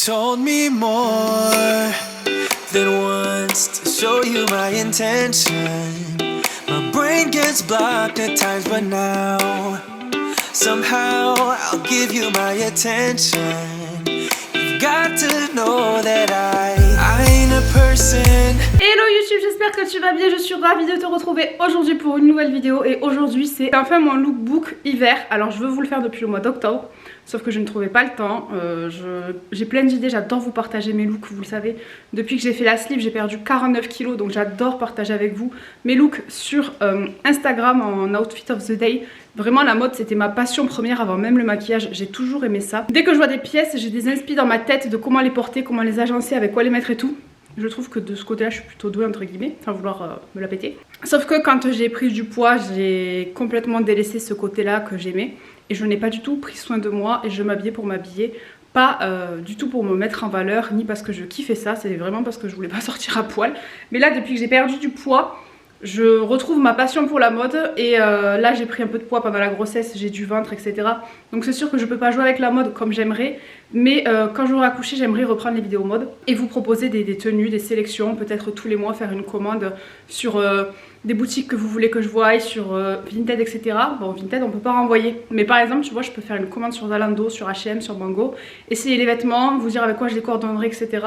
told me more than once to show you my intention. My brain gets blocked at times, but now somehow I'll give you my attention. You've got to know that I ain't a person. Hello YouTube, j'espère que tu vas bien, je suis ravie de te retrouver aujourd'hui pour une nouvelle vidéo. Et aujourd'hui c'est enfin mon lookbook hiver. Alors je veux vous le faire depuis le mois d'octobre, sauf que je ne trouvais pas le temps. J'ai plein d'idées, j'adore vous partager mes looks, vous le savez. Depuis que j'ai fait la sleeve, j'ai perdu 49 kilos, donc j'adore partager avec vous mes looks sur Instagram en outfit of the day. Vraiment la mode c'était ma passion première avant même le maquillage, j'ai toujours aimé ça. Dès que je vois des pièces, j'ai des inspi dans ma tête de comment les porter, comment les agencer, avec quoi les mettre et tout. Je trouve que de ce côté là je suis plutôt douée entre guillemets, sans vouloir me la péter. Sauf que quand j'ai pris du poids, j'ai complètement délaissé ce côté là que j'aimais. Et je n'ai pas du tout pris soin de moi et je m'habillais pour m'habiller. Pas du tout pour me mettre en valeur, ni parce que je kiffais ça, c'est vraiment parce que je voulais pas sortir à poil. Mais là depuis que j'ai perdu du poids, je retrouve ma passion pour la mode. Et là j'ai pris un peu de poids pendant la grossesse, j'ai du ventre etc. Donc c'est sûr que je peux pas jouer avec la mode comme j'aimerais. Mais quand j'aurai accouché, j'aimerais reprendre les vidéos mode et vous proposer des tenues, des sélections, peut-être tous les mois faire une commande sur des boutiques que vous voulez que je voie, sur Vinted etc. Bon, Vinted on peut pas renvoyer, mais par exemple tu vois je peux faire une commande sur Zalando, sur H&M, sur Mango, essayer les vêtements, vous dire avec quoi je les coordonnerai etc.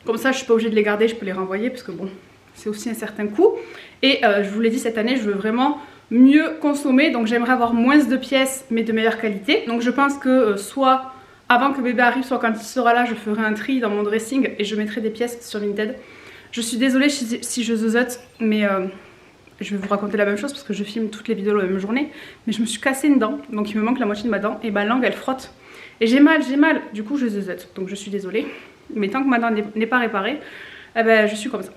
Comme ça je suis pas obligée de les garder, je peux les renvoyer parce que bon c'est aussi un certain coût. Et je vous l'ai dit, cette année je veux vraiment mieux consommer, donc j'aimerais avoir moins de pièces mais de meilleure qualité. Donc je pense que soit avant que bébé arrive, soit quand il sera là, je ferai un tri dans mon dressing et je mettrai des pièces sur Vinted. Je suis désolée si je zozote, mais je vais vous raconter la même chose parce que je filme toutes les vidéos la même journée. Mais je me suis cassé une dent, donc il me manque la moitié de ma dent et ma langue elle frotte. Et j'ai mal, du coup je zozote, donc je suis désolée. Mais tant que ma dent n'est pas réparée, eh ben, je suis comme ça.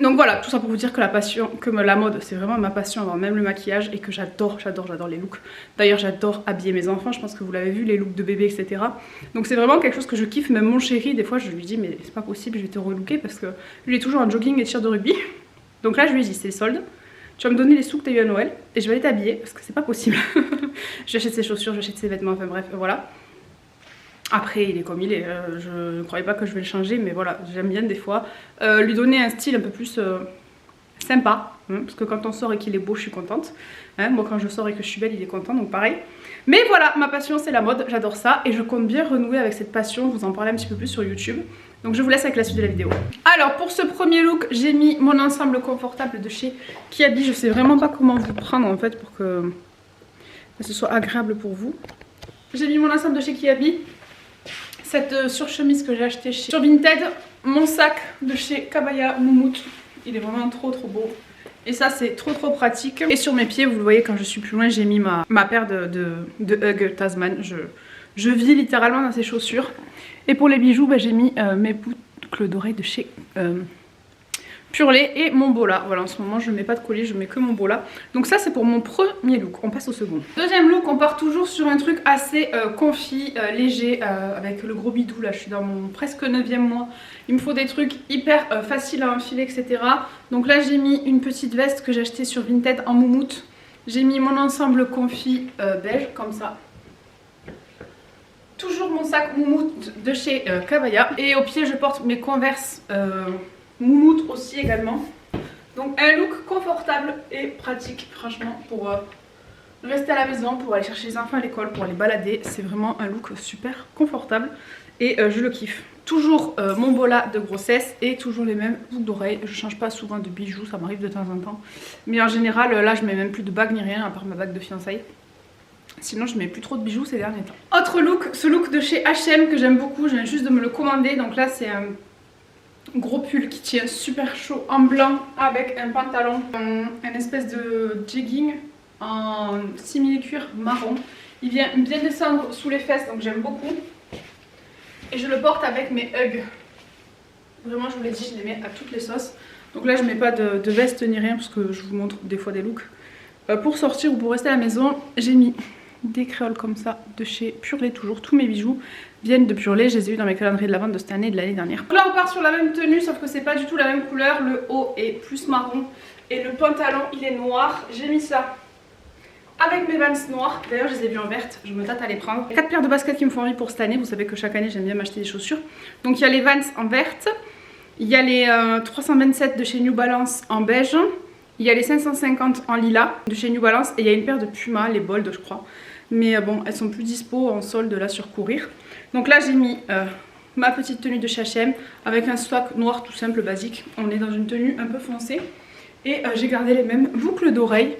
Donc voilà, tout ça pour vous dire que la mode c'est vraiment ma passion avant même le maquillage et que j'adore les looks. D'ailleurs j'adore habiller mes enfants, je pense que vous l'avez vu, les looks de bébé etc. Donc c'est vraiment quelque chose que je kiffe, même mon chéri des fois je lui dis mais c'est pas possible, je vais te relooker parce que lui il est toujours en jogging et tir de rugby. Donc là je lui ai dit c'est les soldes, tu vas me donner les sous que tu as eu à Noël et je vais aller t'habiller parce que c'est pas possible. J'achète ses chaussures, j'achète ses vêtements, enfin bref voilà. Après il est comme il est, je ne croyais pas que je vais le changer mais voilà, j'aime bien des fois lui donner un style un peu plus sympa, hein, parce que quand on sort et qu'il est beau je suis contente, hein, moi quand je sors et que je suis belle il est content donc pareil. Mais voilà, ma passion c'est la mode, j'adore ça et je compte bien renouer avec cette passion, vous en parler un petit peu plus sur YouTube. Donc je vous laisse avec la suite de la vidéo. Alors pour ce premier look j'ai mis mon ensemble confortable de chez Kiabi, je sais vraiment pas comment vous prendre en fait pour que ce soit agréable pour vous. J'ai mis mon ensemble de chez Kiabi. Cette surchemise que j'ai acheté sur Vinted, mon sac de chez Kabaya Moumout, il est vraiment trop beau. Et ça c'est trop pratique. Et sur mes pieds, vous le voyez quand je suis plus loin, j'ai mis ma paire de Hug Tasman. Je vis littéralement dans ces chaussures. Et pour les bijoux, bah, j'ai mis mes boucles d'oreilles de chez Purley et mon bola. Voilà, en ce moment je ne mets pas de collier, je mets que mon bola. Donc ça c'est pour mon premier look, on passe au second. Deuxième look, on part toujours sur un truc assez comfy, léger, avec le gros bidou là, je suis dans mon presque 9e mois. Il me faut des trucs hyper faciles à enfiler etc. Donc là j'ai mis une petite veste que j'ai achetée sur Vinted en moumoute. J'ai mis mon ensemble comfy beige comme ça. Toujours mon sac moumoute de chez Kabaya. Et au pied je porte mes Converse moumoute aussi également. Donc un look confortable et pratique franchement pour rester à la maison, pour aller chercher les enfants à l'école, pour aller balader. C'est vraiment un look super confortable et je le kiffe. Toujours mon bola de grossesse et toujours les mêmes boucles d'oreilles. Je change pas souvent de bijoux, ça m'arrive de temps en temps. Mais en général là je mets même plus de bague ni rien à part ma bague de fiançailles. Sinon je mets plus trop de bijoux ces derniers temps. Autre look, ce look de chez H&M que j'aime beaucoup, je viens juste de me le commander. Donc là c'est un gros pull qui tient super chaud en blanc avec un pantalon, un espèce de jegging en simili-cuir marron. Il vient bien descendre sous les fesses donc j'aime beaucoup. Et je le porte avec mes Hug. Vraiment je vous l'ai dit, je les mets à toutes les sauces. Donc là je mets pas de veste ni rien parce que je vous montre des fois des looks. Pour sortir ou pour rester à la maison, j'ai mis des créoles comme ça de chez Purley. Toujours tous mes bijoux viennent de Purley, je les ai eu dans mes calendriers de la vente de cette année et de l'année dernière. Donc là on part sur la même tenue sauf que c'est pas du tout la même couleur. Le haut est plus marron et le pantalon il est noir. J'ai mis ça avec mes Vans noirs. D'ailleurs je les ai vus en verte, je me tâte à les prendre. 4 paires de baskets qui me font envie pour cette année. Vous savez que chaque année j'aime bien m'acheter des chaussures. Donc il y a les Vans en verte, il y a les 327 de chez New Balance en beige, il y a les 550 en lilas de chez New Balance et il y a une paire de Puma, les Bold je crois. Mais bon, elles sont plus dispo en solde là sur Courir. Donc là j'ai mis ma petite tenue de chez H&M avec un swag noir tout simple basique. On est dans une tenue un peu foncée. Et j'ai gardé les mêmes boucles d'oreilles.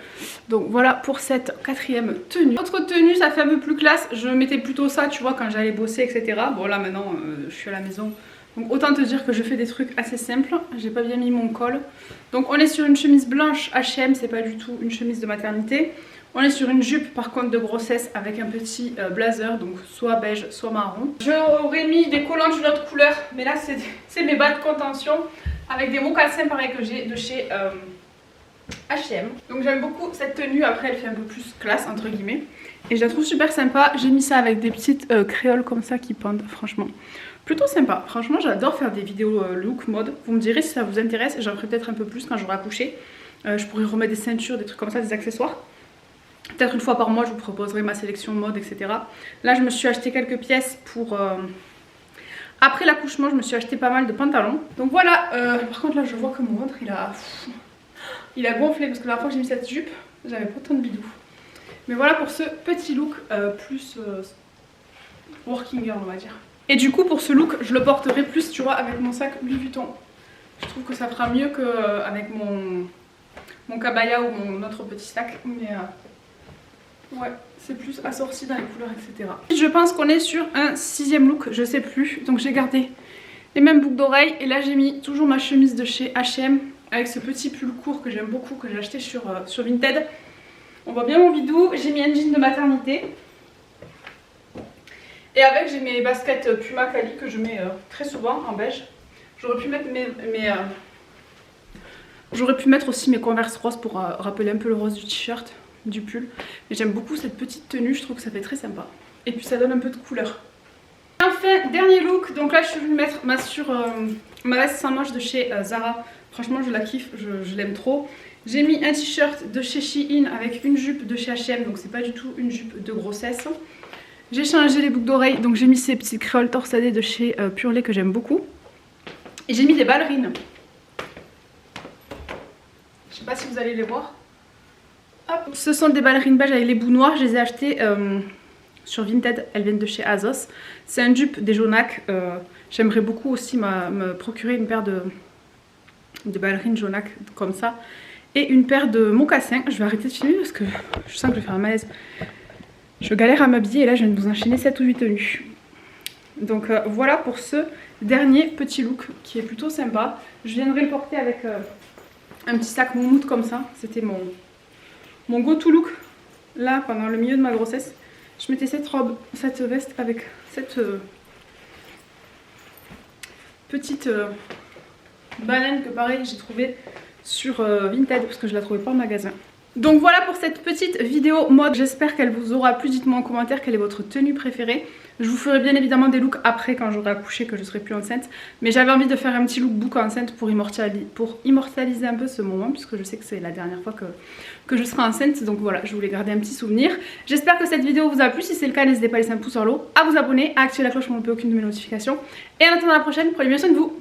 Donc voilà pour cette 4e tenue. Autre tenue, ça fait un peu plus classe. Je mettais plutôt ça, tu vois, quand j'allais bosser, etc. Bon là maintenant, je suis à la maison. Donc autant te dire que je fais des trucs assez simples. J'ai pas bien mis mon col. Donc on est sur une chemise blanche H&M, c'est pas du tout une chemise de maternité. On est sur une jupe par contre de grossesse avec un petit blazer, donc soit beige, soit marron. J'aurais mis des collants d'une autre couleur, mais là c'est mes bas de contention. Avec des mocassins pareil que j'ai de chez H&M. Donc j'aime beaucoup cette tenue, après elle fait un peu plus classe entre guillemets. Et je la trouve super sympa, j'ai mis ça avec des petites créoles comme ça qui pendent, franchement. Plutôt sympa, franchement j'adore faire des vidéos look mode. Vous me direz si ça vous intéresse, j'en ferai peut-être un peu plus quand j'aurai accouché. Je pourrais remettre des ceintures, des trucs comme ça, des accessoires. Peut-être une fois par mois je vous proposerai ma sélection mode, etc. Là je me suis acheté quelques pièces pour... Après l'accouchement, je me suis acheté pas mal de pantalons. Donc voilà, par contre là je vois que mon ventre il a gonflé parce que la dernière fois que j'ai mis cette jupe, j'avais pas tant de bidou. Mais voilà pour ce petit look plus working girl on va dire. Et du coup pour ce look, je le porterai plus tu vois avec mon sac Louis Vuitton. Je trouve que ça fera mieux qu'avec mon cabaya ou mon autre petit sac. Mais ouais, c'est plus assorti dans les couleurs, etc. Je pense qu'on est sur un 6e look, je sais plus. Donc j'ai gardé les mêmes boucles d'oreilles. Et là j'ai mis toujours ma chemise de chez H&M avec ce petit pull court que j'aime beaucoup, que j'ai acheté sur Vinted. On voit bien mon bidou. J'ai mis un jean de maternité. Et avec j'ai mes baskets Puma Cali que je mets très souvent en beige. J'aurais pu mettre j'aurais pu mettre aussi mes Converse roses pour rappeler un peu le rose du t-shirt, du pull. Mais j'aime beaucoup cette petite tenue, je trouve que ça fait très sympa. Et puis ça donne un peu de couleur. Enfin, dernier look, donc là je suis venue mettre ma veste sans manches de chez Zara. Franchement je la kiffe, je l'aime trop. J'ai mis un t-shirt de chez Shein avec une jupe de chez H&M, donc c'est pas du tout une jupe de grossesse. J'ai changé les boucles d'oreilles, donc j'ai mis ces petites créoles torsadées de chez Purley que j'aime beaucoup. Et j'ai mis des ballerines. Je sais pas si vous allez les voir. Hop. Ce sont des ballerines beige avec les bouts noirs, je les ai achetées sur Vinted, elles viennent de chez Azos. C'est un dupe des Jonac. J'aimerais beaucoup aussi me procurer une paire de ballerines Jonac comme ça. Et une paire de mocassins. Je vais arrêter de filmer parce que je sens que je vais faire un malaise. Je galère à m'habiller et là je viens de vous enchaîner 7 ou 8 tenues. Donc voilà pour ce dernier petit look qui est plutôt sympa. Je viendrai le porter avec un petit sac moumoute comme ça. C'était mon go-to look là pendant le milieu de ma grossesse. Je mettais cette robe, cette veste avec cette petite banane que pareil j'ai trouvée sur Vinted parce que je la trouvais pas en magasin. Donc voilà pour cette petite vidéo mode, j'espère qu'elle vous aura plu. Dites-moi en commentaire quelle est votre tenue préférée. Je vous ferai bien évidemment des looks après quand j'aurai accouché, que je serai plus enceinte. Mais j'avais envie de faire un petit lookbook enceinte pour immortaliser un peu ce moment, puisque je sais que c'est la dernière fois que je serai enceinte. Donc voilà, je voulais garder un petit souvenir. J'espère que cette vidéo vous a plu. Si c'est le cas, n'hésitez pas à laisser un pouce en l'air, à vous abonner, à activer la cloche pour ne louper aucune de mes notifications. Et en attendant la prochaine, prenez bien soin de vous.